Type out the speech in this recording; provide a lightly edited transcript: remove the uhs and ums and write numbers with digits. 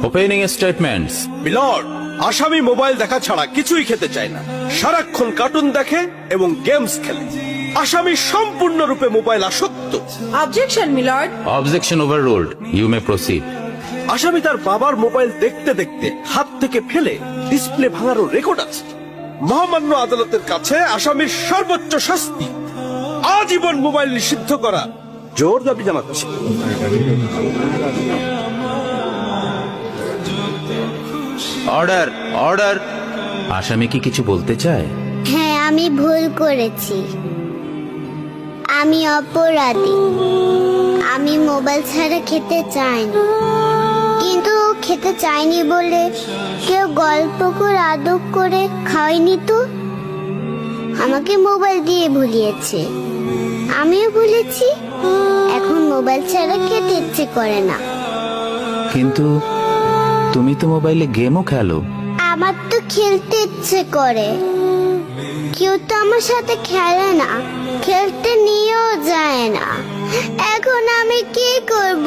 Opening statements. Milord, আসামি mobile দেখা ছাড়া কিছুই খেতে চায় না, সারাক্ষণ কার্টুন দেখে এবং গেমস খেলে। আসামি সম্পূর্ণরূপে মোবাইল আসক্ত। Objection milord. Objection overruled, you may proceed. আসামি তার বাবার মোবাইল দেখতে দেখতে হাত থেকে ফেলে ডিসপ্লে ভাঙারও রেকর্ড আছে। মহামান্য আদালতের কাছে আসামির সর্বোচ্চ শাস্তি আজীবন মোবাইল নিষিদ্ধ করা জোর দাবি জানাচ্ছে। Order, order. আসামি কি কিছু বলতে চায়? হ্যাঁ, আমি ভুল করেছি, আমি অপরাধী। আমি মোবাইল ছাড়া খেতে চাইনি, কিন্তু খেতে চাইনি বলে কেউ গল্প করে আদব করে খাওয়াইনি তো। আমাকে মোবাইল দিয়ে ভুলিয়েছে, আমিও ভুলেছি। এখন মোবাইল ছাড়া খেতে ইচ্ছে করে না। কিন্তু তুমি তো মোবাইলে গেমও খেলো। আমার তো খেলতে ইচ্ছে করে, কেউ তো আমার সাথে খেলে না, খেলতে নিয়েও যায় না। এখন আমি কি করব?